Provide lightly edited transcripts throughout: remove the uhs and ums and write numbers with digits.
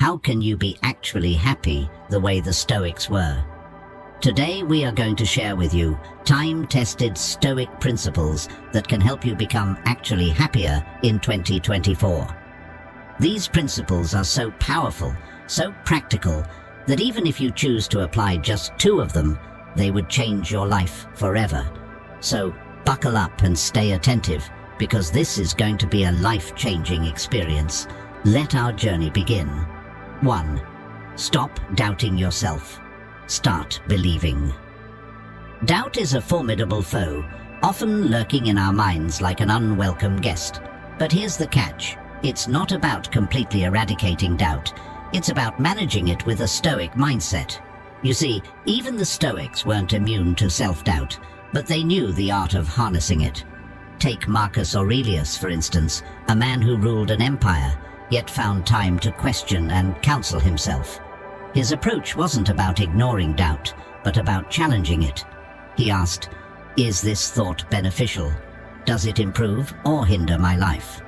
How can you be actually happy the way the Stoics were? Today we are going to share with you time-tested Stoic principles that can help you become actually happier in 2024. These principles are so powerful, so practical, that even if you choose to apply just 2 of them, they would change your life forever. So buckle up and stay attentive, because this is going to be a life-changing experience. Let our journey begin. 1. Stop doubting yourself. Start believing. Doubt is a formidable foe, often lurking in our minds like an unwelcome guest. But here's the catch. It's not about completely eradicating doubt. It's about managing it with a Stoic mindset. You see, even the Stoics weren't immune to self-doubt, but they knew the art of harnessing it. Take Marcus Aurelius, for instance, a man who ruled an empire, yet found time to question and counsel himself. His approach wasn't about ignoring doubt, but about challenging it. He asked, "Is this thought beneficial? Does it improve or hinder my life?"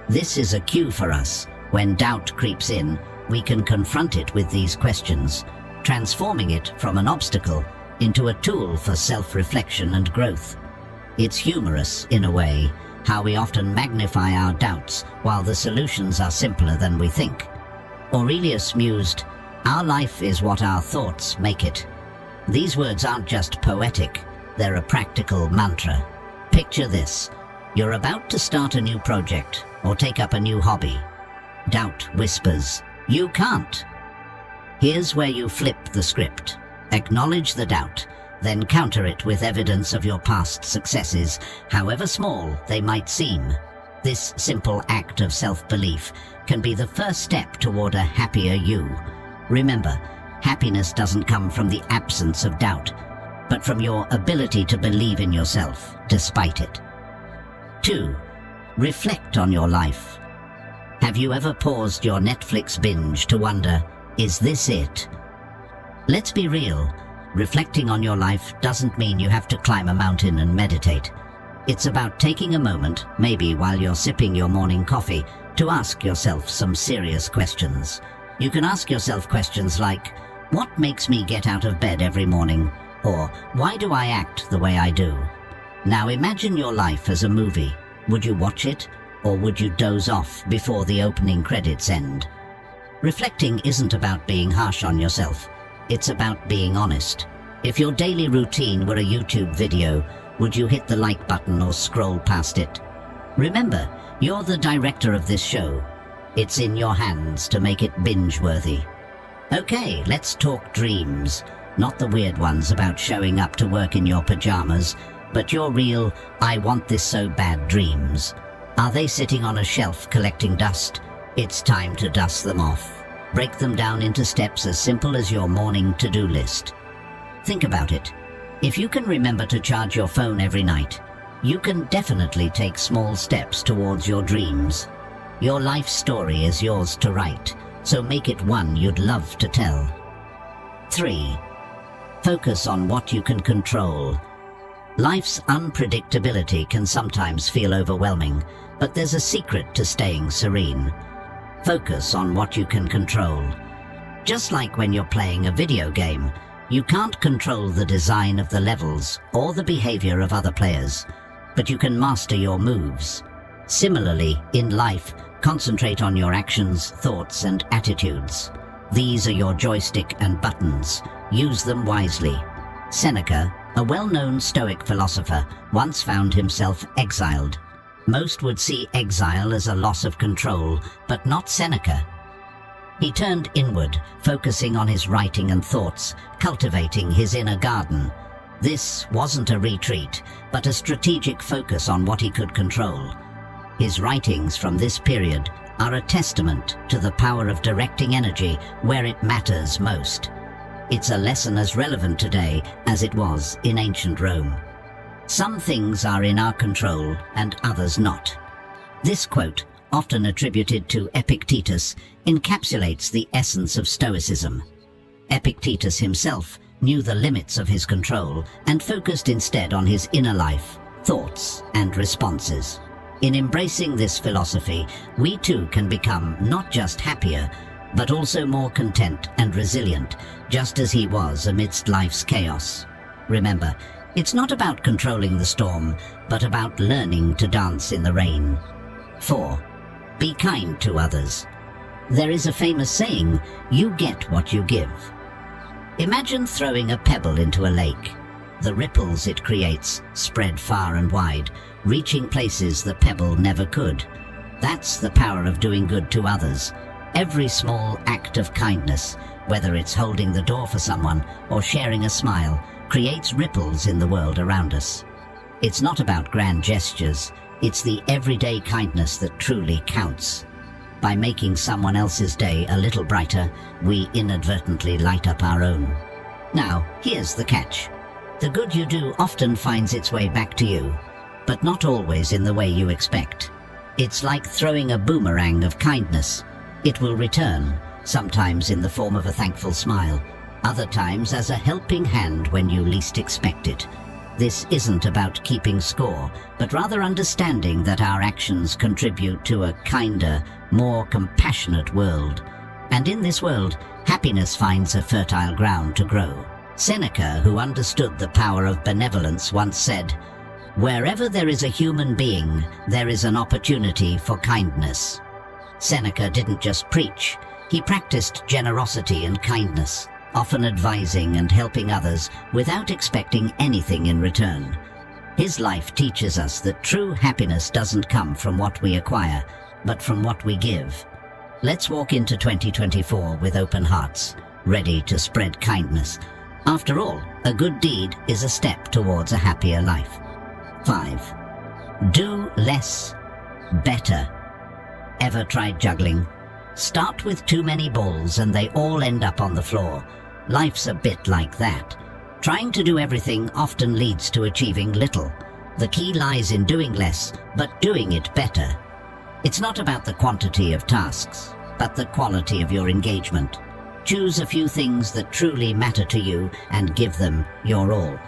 This is a cue for us. When doubt creeps in, we can confront it with these questions, transforming it from an obstacle into a tool for self-reflection and growth. It's humorous, in a way, how we often magnify our doubts while the solutions are simpler than we think. Aurelius mused, "Our life is what our thoughts make it." These words aren't just poetic, they're a practical mantra. Picture this. You're about to start a new project or take up a new hobby. Doubt whispers, "You can't." Here's where you flip the script. Acknowledge the doubt, then counter it with evidence of your past successes, however small they might seem. This simple act of self-belief can be the first step toward a happier you. Remember, happiness doesn't come from the absence of doubt, but from your ability to believe in yourself despite it. 2. Reflect on your life. Have you ever paused your Netflix binge to wonder, is this it? Let's be real. Reflecting on your life doesn't mean you have to climb a mountain and meditate. It's about taking a moment, maybe while you're sipping your morning coffee, to ask yourself some serious questions. You can ask yourself questions like, what makes me get out of bed every morning? Or, why do I act the way I do? Now imagine your life as a movie. Would you watch it, or would you doze off before the opening credits end? Reflecting isn't about being harsh on yourself. It's about being honest. If your daily routine were a YouTube video, would you hit the like button or scroll past it? Remember, you're the director of this show. It's in your hands to make it binge-worthy. Okay, let's talk dreams. Not the weird ones about showing up to work in your pajamas, but your real, I want this so bad dreams. Are they sitting on a shelf collecting dust? It's time to dust them off. Break them down into steps as simple as your morning to-do list. Think about it. If you can remember to charge your phone every night, you can definitely take small steps towards your dreams. Your life story is yours to write, so make it one you'd love to tell. 3. Focus on what you can control. Life's unpredictability can sometimes feel overwhelming, but there's a secret to staying serene. Focus on what you can control. Just like when you're playing a video game, you can't control the design of the levels or the behavior of other players, but you can master your moves. Similarly, in life, concentrate on your actions, thoughts, and attitudes. These are your joystick and buttons. Use them wisely. Seneca, a well-known Stoic philosopher, once found himself exiled. Most would see exile as a loss of control, but not Seneca. He turned inward, focusing on his writing and thoughts, cultivating his inner garden. This wasn't a retreat, but a strategic focus on what he could control. His writings from this period are a testament to the power of directing energy where it matters most. It's a lesson as relevant today as it was in ancient Rome. Some things are in our control and others not. This quote, often attributed to Epictetus, encapsulates the essence of Stoicism. Epictetus himself knew the limits of his control and focused instead on his inner life, thoughts, and responses. In embracing this philosophy, we too can become not just happier, but also more content and resilient, just as he was amidst life's chaos. Remember, it's not about controlling the storm, but about learning to dance in the rain. 4. Be kind to others. There is a famous saying, "You get what you give." Imagine throwing a pebble into a lake. The ripples it creates spread far and wide, reaching places the pebble never could. That's the power of doing good to others. Every small act of kindness, whether it's holding the door for someone or sharing a smile, creates ripples in the world around us. It's not about grand gestures, it's the everyday kindness that truly counts. By making someone else's day a little brighter, we inadvertently light up our own. Now, here's the catch. The good you do often finds its way back to you, but not always in the way you expect. It's like throwing a boomerang of kindness. It will return, sometimes in the form of a thankful smile, other times as a helping hand when you least expect it. This isn't about keeping score, but rather understanding that our actions contribute to a kinder, more compassionate world. And in this world, happiness finds a fertile ground to grow. Seneca, who understood the power of benevolence, once said, "Wherever there is a human being, there is an opportunity for kindness." Seneca didn't just preach, he practiced generosity and kindness, often advising and helping others without expecting anything in return. His life teaches us that true happiness doesn't come from what we acquire, but from what we give. Let's walk into 2024 with open hearts, ready to spread kindness. After all, a good deed is a step towards a happier life. 5. Do less, better. Ever tried juggling? Start with too many balls and they all end up on the floor. Life's a bit like that. Trying to do everything often leads to achieving little. The key lies in doing less, but doing it better. It's not about the quantity of tasks, but the quality of your engagement. Choose a few things that truly matter to you and give them your all.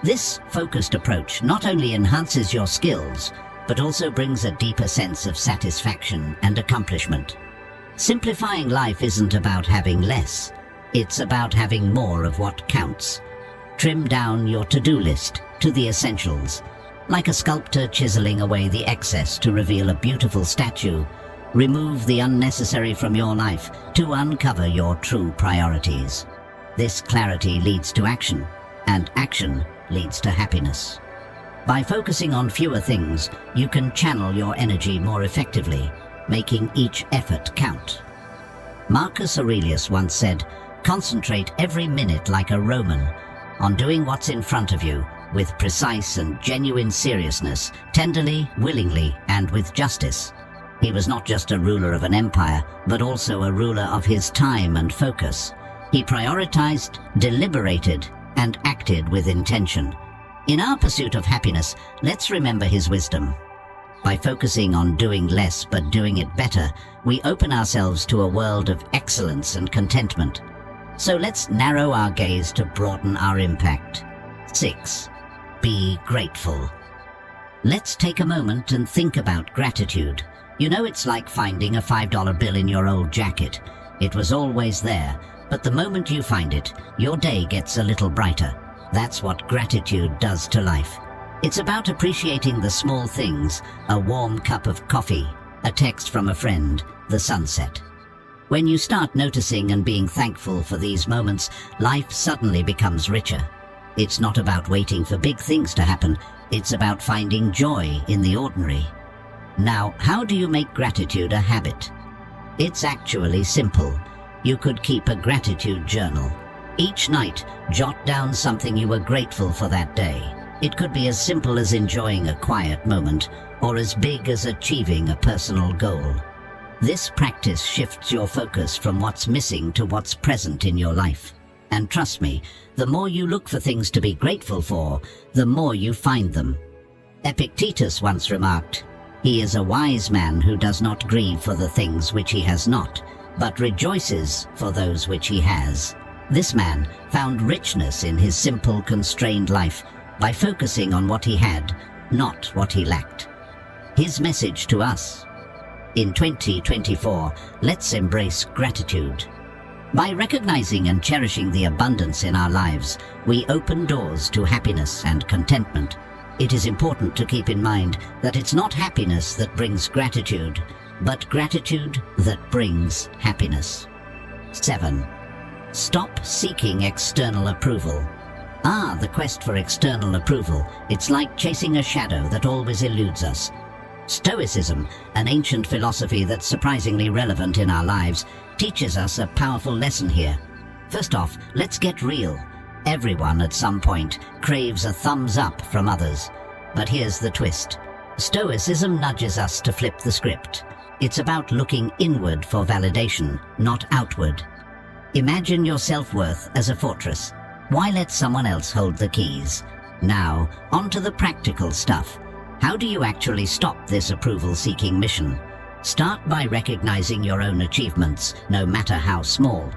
This focused approach not only enhances your skills, but also brings a deeper sense of satisfaction and accomplishment. Simplifying life isn't about having less, it's about having more of what counts. Trim down your to-do list to the essentials. Like a sculptor chiseling away the excess to reveal a beautiful statue, remove the unnecessary from your life to uncover your true priorities. This clarity leads to action, and action leads to happiness. By focusing on fewer things, you can channel your energy more effectively, making each effort count. Marcus Aurelius once said, "Concentrate every minute like a Roman on doing what's in front of you with precise and genuine seriousness, tenderly, willingly, and with justice." He was not just a ruler of an empire, but also a ruler of his time and focus. He prioritized, deliberated, and acted with intention. In our pursuit of happiness, let's remember his wisdom. By focusing on doing less but doing it better, we open ourselves to a world of excellence and contentment. So let's narrow our gaze to broaden our impact. 6. Be grateful. Let's take a moment and think about gratitude. You know, it's like finding a $5 bill in your old jacket. It was always there, but the moment you find it, your day gets a little brighter. That's what gratitude does to life. It's about appreciating the small things, a warm cup of coffee, a text from a friend, the sunset. When you start noticing and being thankful for these moments, life suddenly becomes richer. It's not about waiting for big things to happen, it's about finding joy in the ordinary. Now, how do you make gratitude a habit? It's actually simple. You could keep a gratitude journal. Each night, jot down something you were grateful for that day. It could be as simple as enjoying a quiet moment, or as big as achieving a personal goal. This practice shifts your focus from what's missing to what's present in your life. And trust me, the more you look for things to be grateful for, the more you find them. Epictetus once remarked, "He is a wise man who does not grieve for the things which he has not, but rejoices for those which he has." This man found richness in his simple, constrained life by focusing on what he had, not what he lacked. His message to us: In 2024, let's embrace gratitude. By recognizing and cherishing the abundance in our lives, we open doors to happiness and contentment. It is important to keep in mind that it's not happiness that brings gratitude, but gratitude that brings happiness. 7. Stop seeking external approval. The quest for external approval. It's like chasing a shadow that always eludes us. Stoicism, an ancient philosophy that's surprisingly relevant in our lives, teaches us a powerful lesson here. First off, let's get real. Everyone at some point craves a thumbs up from others. But here's the twist. Stoicism nudges us to flip the script. It's about looking inward for validation, not outward. Imagine your self-worth as a fortress. Why let someone else hold the keys? Now, on to the practical stuff. How do you actually stop this approval-seeking mission? Start by recognizing your own achievements, no matter how small.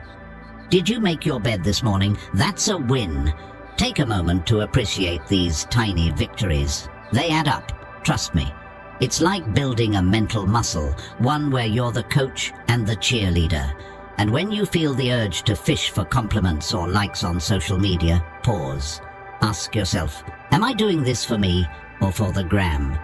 Did you make your bed this morning? That's a win. Take a moment to appreciate these tiny victories. They add up, trust me. It's like building a mental muscle, one where you're the coach and the cheerleader. And when you feel the urge to fish for compliments or likes on social media, pause. Ask yourself, am I doing this for me or for the gram?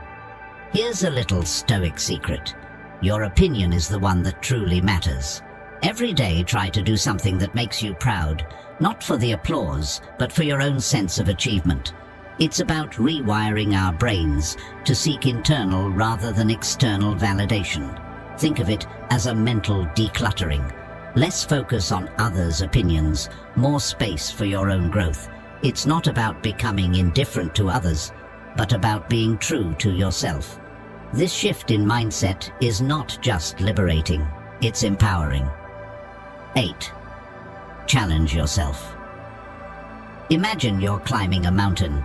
Here's a little Stoic secret. Your opinion is the one that truly matters. Every day try to do something that makes you proud, not for the applause, but for your own sense of achievement. It's about rewiring our brains to seek internal rather than external validation. Think of it as a mental decluttering. Less focus on others' opinions, more space for your own growth. It's not about becoming indifferent to others, but about being true to yourself. This shift in mindset is not just liberating, it's empowering. 8. Challenge yourself. Imagine you're climbing a mountain.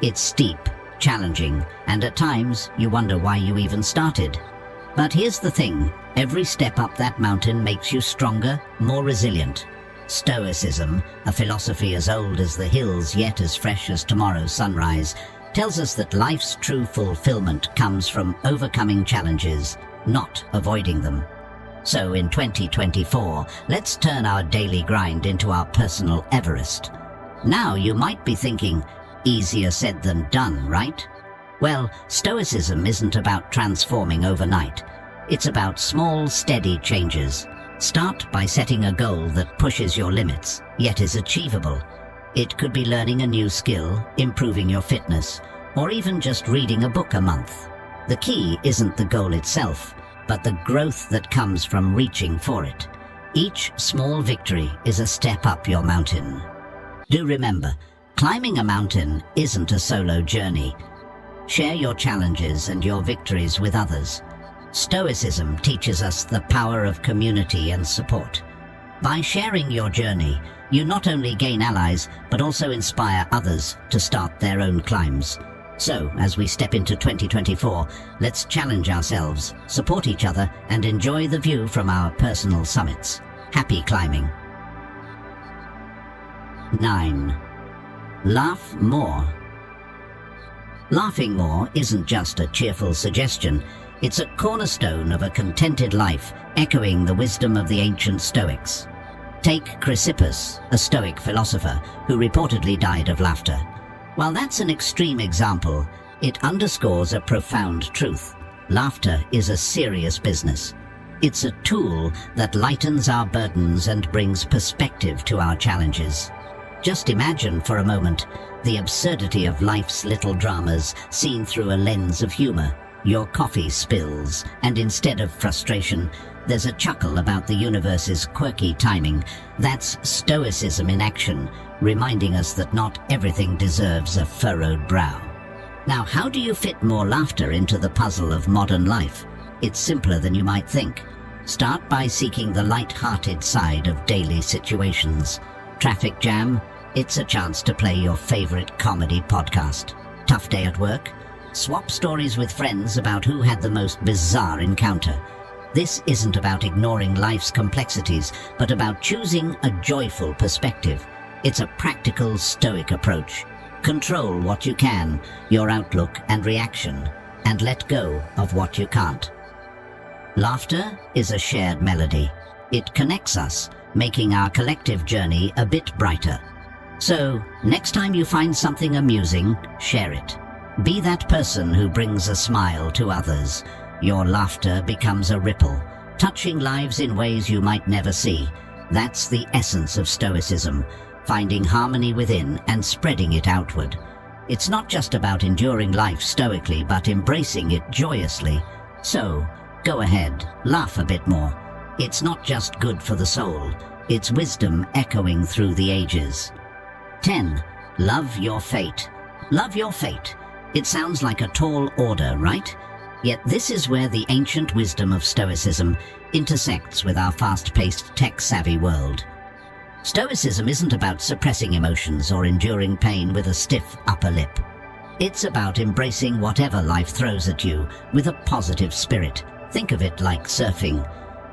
It's steep, challenging, and at times you wonder why you even started. But here's the thing, every step up that mountain makes you stronger, more resilient. Stoicism, a philosophy as old as the hills yet as fresh as tomorrow's sunrise, tells us that life's true fulfillment comes from overcoming challenges, not avoiding them. So in 2024, let's turn our daily grind into our personal Everest. Now you might be thinking, easier said than done, right? Well, Stoicism isn't about transforming overnight. It's about small, steady changes. Start by setting a goal that pushes your limits, yet is achievable. It could be learning a new skill, improving your fitness, or even just reading a book a month. The key isn't the goal itself, but the growth that comes from reaching for it. Each small victory is a step up your mountain. Do remember, climbing a mountain isn't a solo journey. Share your challenges and your victories with others. Stoicism teaches us the power of community and support. By sharing your journey, you not only gain allies, but also inspire others to start their own climbs. So, as we step into 2024, let's challenge ourselves, support each other, and enjoy the view from our personal summits. Happy climbing. 9. Laugh more. Laughing more isn't just a cheerful suggestion, it's a cornerstone of a contented life, echoing the wisdom of the ancient Stoics. Take Chrysippus, a Stoic philosopher, who reportedly died of laughter. While that's an extreme example, it underscores a profound truth. Laughter is a serious business. It's a tool that lightens our burdens and brings perspective to our challenges. Just imagine for a moment the absurdity of life's little dramas seen through a lens of humor. Your coffee spills, and instead of frustration, there's a chuckle about the universe's quirky timing. That's Stoicism in action, reminding us that not everything deserves a furrowed brow. Now, how do you fit more laughter into the puzzle of modern life? It's simpler than you might think. Start by seeking the light-hearted side of daily situations. Traffic jam? It's a chance to play your favorite comedy podcast. Tough day at work? Swap stories with friends about who had the most bizarre encounter. This isn't about ignoring life's complexities, but about choosing a joyful perspective. It's a practical Stoic approach. Control what you can, your outlook and reaction, and let go of what you can't. Laughter is a shared melody. It connects us, making our collective journey a bit brighter. So, next time you find something amusing, share it. Be that person who brings a smile to others. Your laughter becomes a ripple, touching lives in ways you might never see. That's the essence of Stoicism, finding harmony within and spreading it outward. It's not just about enduring life stoically, but embracing it joyously. So, go ahead, laugh a bit more. It's not just good for the soul, it's wisdom echoing through the ages. 10. Love your fate. Love your fate. It sounds like a tall order, right? Yet this is where the ancient wisdom of Stoicism intersects with our fast-paced, tech-savvy world. Stoicism isn't about suppressing emotions or enduring pain with a stiff upper lip. It's about embracing whatever life throws at you with a positive spirit. Think of it like surfing.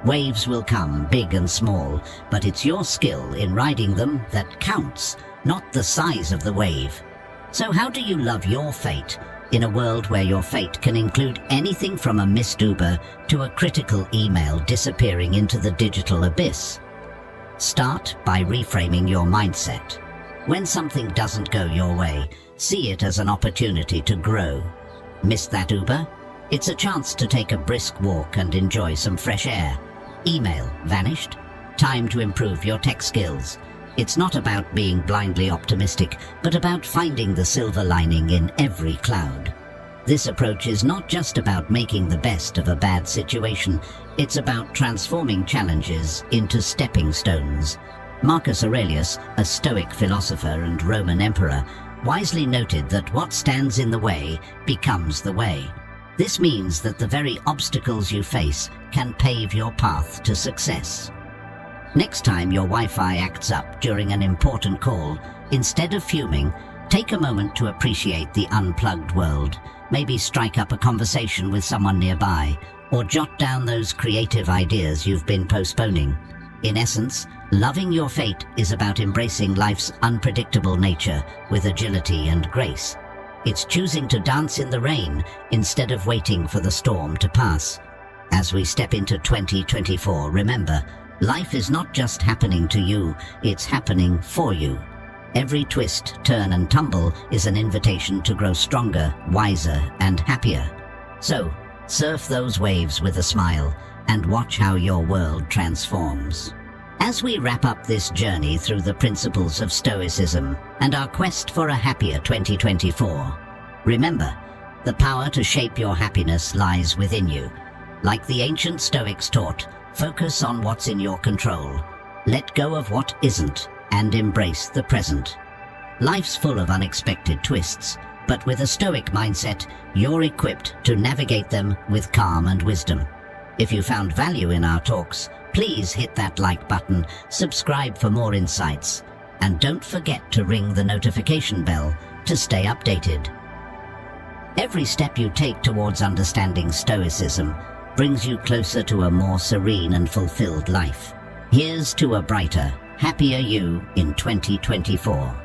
Waves will come, big and small, but it's your skill in riding them that counts, not the size of the wave. So how do you love your fate in a world where your fate can include anything from a missed Uber to a critical email disappearing into the digital abyss? Start by reframing your mindset. When something doesn't go your way, see it as an opportunity to grow. Missed that Uber? It's a chance to take a brisk walk and enjoy some fresh air. Email vanished? Time to improve your tech skills. It's not about being blindly optimistic, but about finding the silver lining in every cloud. This approach is not just about making the best of a bad situation, it's about transforming challenges into stepping stones. Marcus Aurelius, a Stoic philosopher and Roman emperor, wisely noted that what stands in the way becomes the way. This means that the very obstacles you face can pave your path to success. Next time your Wi-Fi acts up during an important call, instead of fuming, take a moment to appreciate the unplugged world. Maybe strike up a conversation with someone nearby, or jot down those creative ideas you've been postponing. In essence, loving your fate is about embracing life's unpredictable nature with agility and grace. It's choosing to dance in the rain instead of waiting for the storm to pass. As we step into 2024, remember, life is not just happening to you, it's happening for you. Every twist, turn and tumble is an invitation to grow stronger, wiser and happier. So, surf those waves with a smile and watch how your world transforms. As we wrap up this journey through the principles of Stoicism and our quest for a happier 2024, remember, the power to shape your happiness lies within you. Like the ancient Stoics taught, focus on what's in your control. Let go of what isn't and embrace the present. Life's full of unexpected twists, but with a Stoic mindset, you're equipped to navigate them with calm and wisdom. If you found value in our talks, please hit that like button, subscribe for more insights, and don't forget to ring the notification bell to stay updated. Every step you take towards understanding Stoicism brings you closer to a more serene and fulfilled life. Here's to a brighter, happier you in 2024.